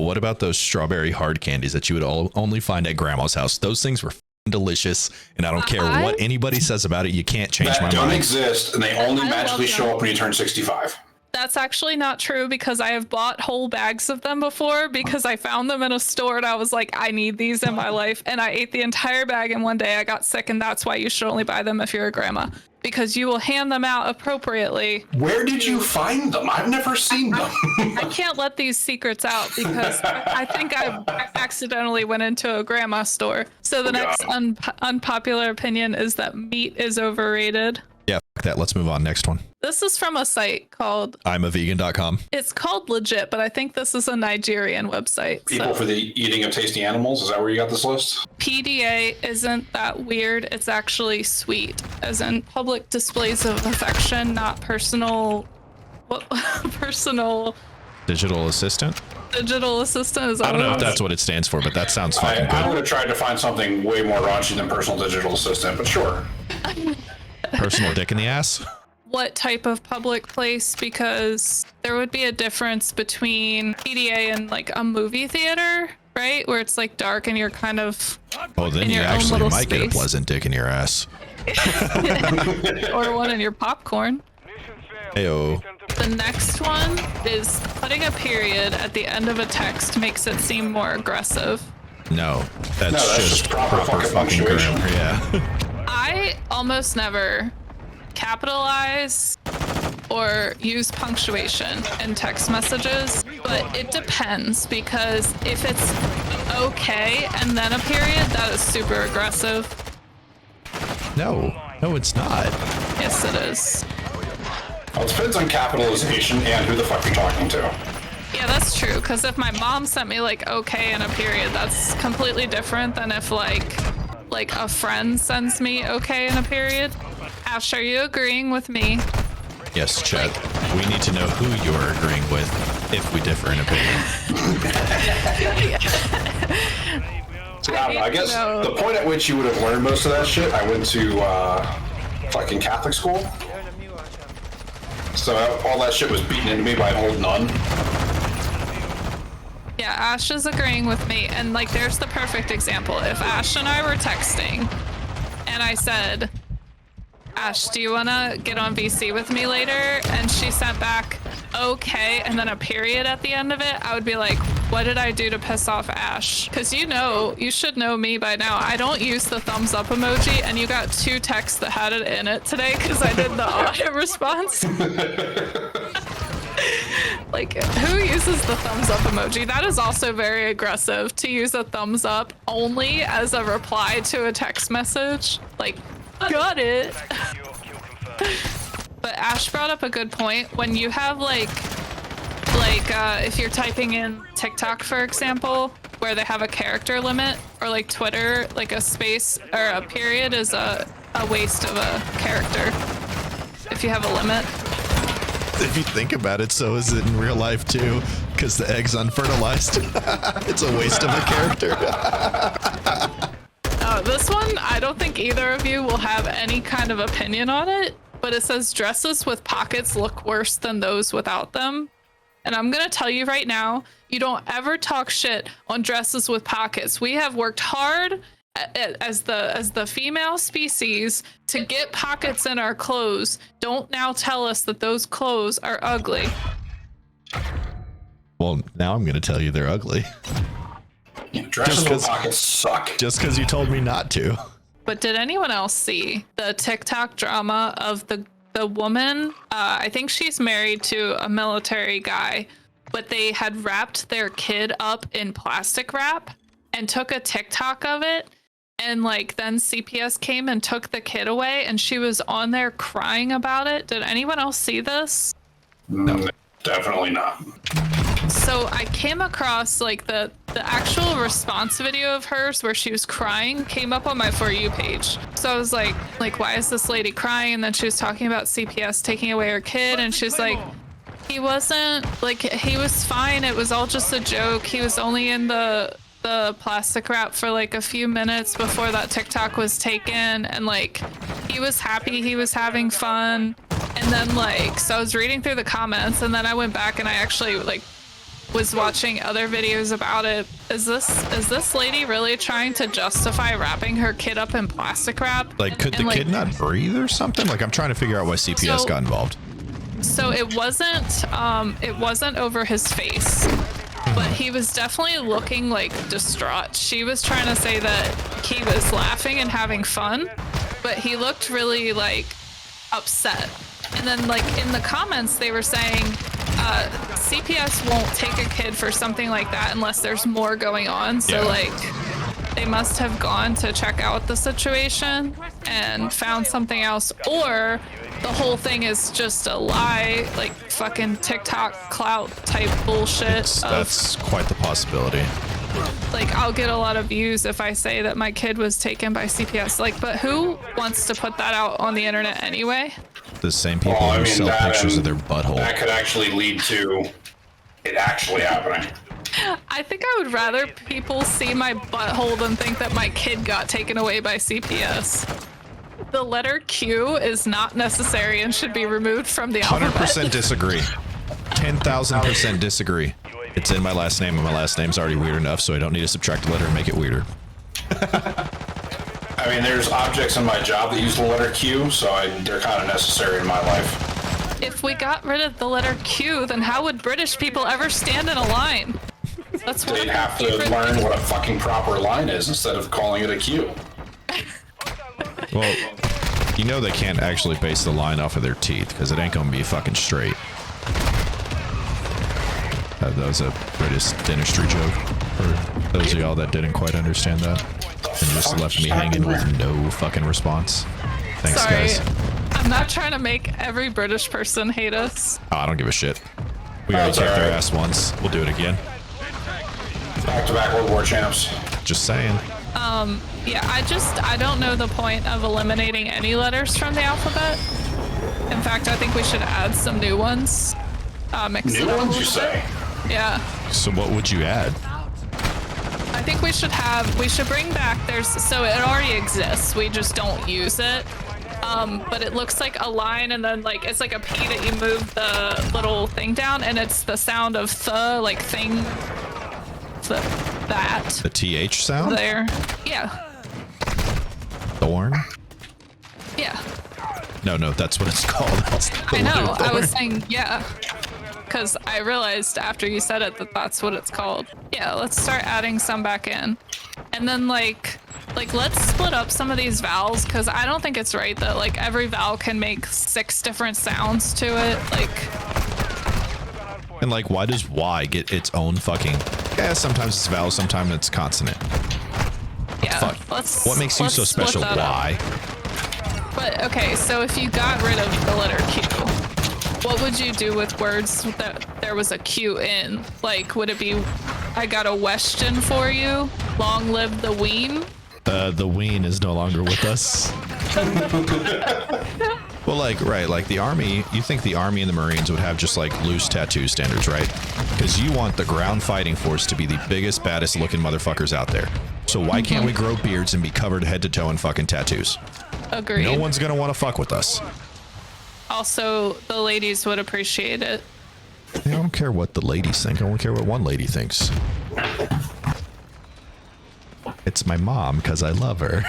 what about those strawberry hard candies that you would only find at grandma's house? Those things were delicious, and I don't care what anybody says about it. You can't change my mind. That don't exist, and they only magically show up when you turn 65. That's actually not true, because I have bought whole bags of them before because I found them in a store and I was like, I need these in my life. And I ate the entire bag, and one day I got sick, and that's why you should only buy them if you're a grandma, because you will hand them out appropriately. Where did you find them? I've never seen them. I can't let these secrets out because I think I accidentally went into a grandma store. So the next unpopular opinion is that meat is overrated. Yeah, fuck that. Let's move on. Next one. This is from a site called I'mAvegan.com. It's called Legit, but I think this is a Nigerian website. People for the eating of tasty animals? Is that where you got this list? PDA isn't that weird. It's actually sweet, as in public displays of affection, not personal. What personal? Digital assistant. Digital assistant is. I don't know if that's what it stands for, but that sounds fucking good. I would have tried to find something way more raunchy than personal digital assistant, but sure. Personal dick in the ass. What type of public place? Because there would be a difference between PDA and like a movie theater, right? Where it's like dark and you're kind of then you actually might get a pleasant dick in your ass. Or one in your popcorn. Heyo. The next one is putting a period at the end of a text makes it seem more aggressive. No, that's just proper fucking grammar. Yeah. I almost never capitalize or use punctuation in text messages, but it depends, because if it's okay and then a period, that is super aggressive. No, it's not. Yes, it is. Well, it depends on capitalization and who the fuck you're talking to. Yeah, that's true, because if my mom sent me like okay and a period, that's completely different than if like a friend sends me okay and a period. Ash, are you agreeing with me? Yes, Chet. We need to know who you're agreeing with if we differ in opinion. I guess the point at which you would have learned most of that shit, I went to fucking Catholic school. So all that shit was beaten into me by an old nun. Yeah, Ash is agreeing with me, and like there's the perfect example. If Ash and I were texting and I said, Ash, do you want to get on VC with me later? And she sent back, okay, and then a period at the end of it, I would be like, what did I do to piss off Ash? Because you should know me by now. I don't use the thumbs up emoji, and you got 2 texts that had it in it today because I did the auto response. Like, who uses the thumbs up emoji? That is also very aggressive, to use a thumbs up only as a reply to a text message. Like, got it. But Ash brought up a good point. When you have if you're typing in TikTok, for example, where they have a character limit, or like Twitter, like a space or a period is a waste of a character if you have a limit. If you think about it, so is it in real life too, because the egg's unfertilized. It's a waste of a character. This one, I don't think either of you will have any kind of opinion on it, but it says dresses with pockets look worse than those without them. And I'm gonna tell you right now, you don't ever talk shit on dresses with pockets. We have worked hard as the female species to get pockets in our clothes. Don't now tell us that those clothes are ugly. Well, now I'm gonna tell you they're ugly. Dresses with pockets suck. Just because you told me not to. But did anyone else see the TikTok drama of the woman? I think she's married to a military guy, but they had wrapped their kid up in plastic wrap and took a TikTok of it. And like then CPS came and took the kid away, and she was on there crying about it. Did anyone else see this? No, definitely not. So I came across like the actual response video of hers where she was crying came up on my For You page. So I was like, why is this lady crying? And then she was talking about CPS taking away her kid, and she's like, he wasn't, like, he was fine. It was all just a joke. He was only in the plastic wrap for like a few minutes before that TikTok was taken, and like he was happy, he was having fun. And then like, so I was reading through the comments, and then I went back and I actually like was watching other videos about it. Is this lady really trying to justify wrapping her kid up in plastic wrap? Like, could the kid not breathe or something? Like, I'm trying to figure out why CPS got involved. So it wasn't over his face, but he was definitely looking like distraught. She was trying to say that he was laughing and having fun, but he looked really like upset. And then like in the comments they were saying CPS won't take a kid for something like that unless there's more going on. So like they must have gone to check out the situation and found something else, or the whole thing is just a lie, like fucking TikTok clout type bullshit. That's quite the possibility. Like, I'll get a lot of views if I say that my kid was taken by CPS. Like, but who wants to put that out on the internet anyway? The same people who sell pictures of their butthole. That could actually lead to it actually happening. I think I would rather people see my butthole than think that my kid got taken away by CPS. The letter Q is not necessary and should be removed from the alphabet. 100% disagree. 10,000% disagree. It's in my last name, and my last name's already weird enough, so I don't need to subtract a letter and make it weirder. I mean, there's objects in my job that use the letter Q, so they're kind of necessary in my life. If we got rid of the letter Q, then how would British people ever stand in a line? That's what They'd have to learn what a fucking proper line is instead of calling it a Q. Well, you know they can't actually base the line off of their teeth, because it ain't gonna be fucking straight. That was a British dentistry joke for those of y'all that didn't quite understand that and just left me hanging with no fucking response. Thanks, Sorry, guys. I'm not trying to make every British person hate us. Oh, I don't give a shit. We already kicked their ass once. We'll do it again. Back-to-back World War champs. Just saying. Yeah, I don't know the point of eliminating any letters from the alphabet. In fact, I think we should add some new ones. Mix New ones, you say? Yeah. So what would you add? I think we should bring back, so it already exists, we just don't use it. But it looks like a line, and then like it's like a P that you move the little thing down, and it's the sound of like thing, that. The TH sound? There. Yeah. Thorn? Yeah. No, that's what it's called. That's I know, I was saying, yeah. Because I realized after you said it that that's what it's called. Yeah, let's start adding some back in. And then like let's split up some of these vowels, because I don't think it's right that like every vowel can make 6 different sounds to it. And like, why does Y get its own fucking... Yeah, sometimes it's vowel, sometimes it's consonant. Yeah, Fuck. What makes you so special, Y? But okay, so if you got rid of the letter Q, what would you do with words that there was a Q in? Like, would it be, I got a question for you? Long live the ween? The ween is no longer with us. Well, like, right, like the army, you think the army and the Marines would have just like loose tattoo standards, right? Because you want the ground fighting force to be the biggest, baddest looking motherfuckers out there. So why can't we grow beards and be covered head to toe in fucking tattoos? Agreed. No one's gonna want to fuck with us. Also, the ladies would appreciate it. I don't care what the ladies think. I don't care what one lady thinks. It's my mom, because I love her.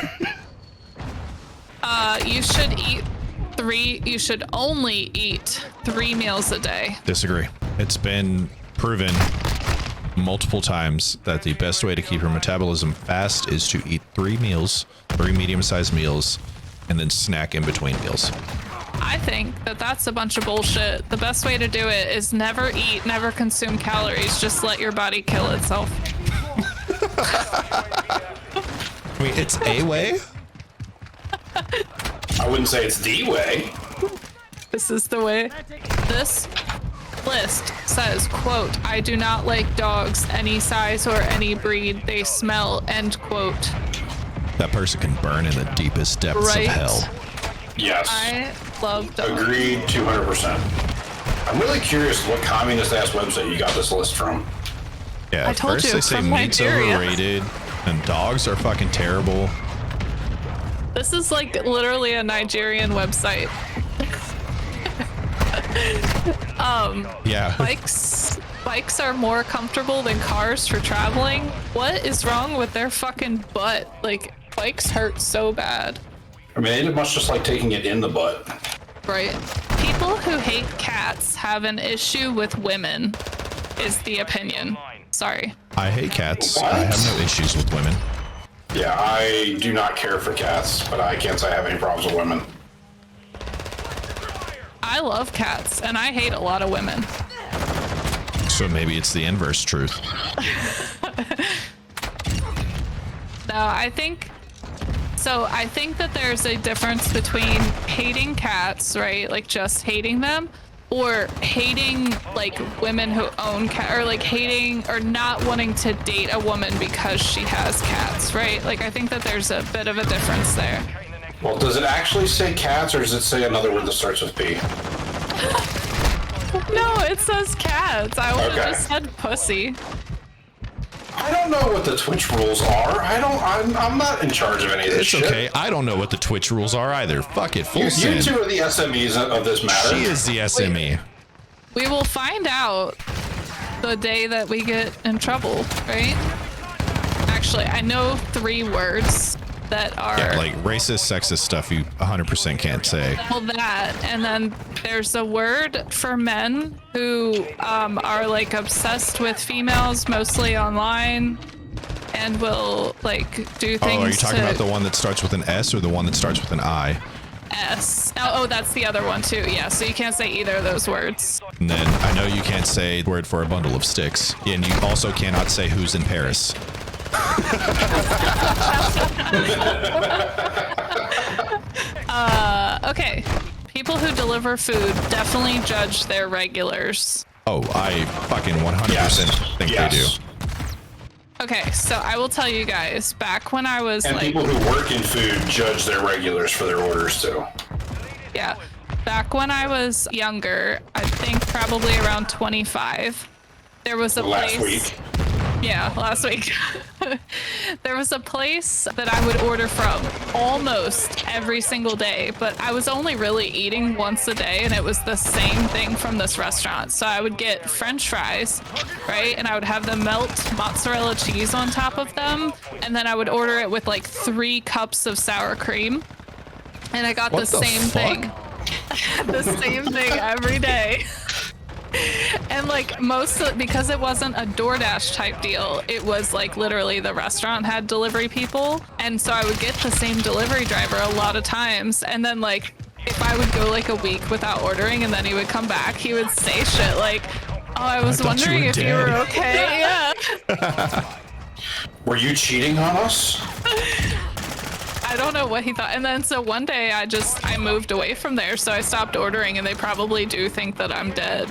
You should only eat 3 meals a day. Disagree. It's been proven multiple times that the best way to keep your metabolism fast is to eat 3 meals, 3 medium-sized meals, and then snack in between meals. I think that that's a bunch of bullshit. The best way to do it is never eat, never consume calories. Just let your body kill itself. I mean, it's a way. I wouldn't say it's the way. This is the way. This list says, quote, I do not like dogs any size or any breed. They smell, end quote. That person can burn in the deepest depths of hell. Yes. I love dogs. Agreed 200%. I'm really curious what communist-ass website you got this list from. Yeah, I told first you, they say from meat's Nigeria. overrated and dogs are fucking terrible. This is like literally a Nigerian website. Yeah. bikes are more comfortable than cars for traveling. What is wrong with their fucking butt? Like, bikes hurt so bad. I mean, ain't it much just like taking it in the butt? Right. People who hate cats have an issue with women, is the opinion. Sorry. I hate cats. What? I have no issues with women. Yeah, I do not care for cats, but I can't say I have any problems with women. I love cats, and I hate a lot of women. So maybe it's the inverse truth. No, I think that there's a difference between hating cats, right? Like just hating them, or hating like women who own cat, or like hating or not wanting to date a woman because she has cats, right? Like I think that there's a bit of a difference there. Well, does it actually say cats, or does it say another word that starts with P? No, it says cats. I would have Okay. just said pussy. I don't know what the Twitch rules are. I'm not in charge of any of this It's shit. okay. I don't know what the Twitch rules are either. Fuck it. Full You sin. two are the SMEs of this matter. She is the SME. We will find out the day that we get in trouble, right? Actually, I know 3 words that are Yeah, like racist, sexist stuff you 100% can't say. well, that, and then there's a word for men who are like obsessed with females, mostly online, and will like do things. Oh, are you talking to about the one that starts with an S or the one that starts with an I? S. Oh, that's the other one too. Yeah, so you can't say either of those words. And then I know you can't say word for a bundle of sticks. And you also cannot say who's in Paris. Okay. People who deliver food definitely judge their regulars. Oh, I fucking 100% think they do. Okay, so I will tell you guys, back when I was And like, people who work in food judge their regulars for their orders too. yeah, back when I was younger, I think probably around 25, there was a Last place. week. Yeah, last week. There was a place that I would order from almost every single day, but I was only really eating once a day, and it was the same thing from this restaurant. So I would get French fries, right? And I would have them melt mozzarella cheese on top of them, and then I would order it with like 3 cups of sour cream. And I got What the the same fuck? thing. The same thing every day. And like because it wasn't a DoorDash type deal, it was like literally the restaurant had delivery people, and so I would get the same delivery driver a lot of times, and then like if I would go like a week without ordering and then he would come back, he would say shit like, oh, I was thought you wondering were if you were dead." okay. Yeah. Were you cheating on us? I don't know what he thought. And then so one day I moved away from there, so I stopped ordering, and they probably do think that I'm dead.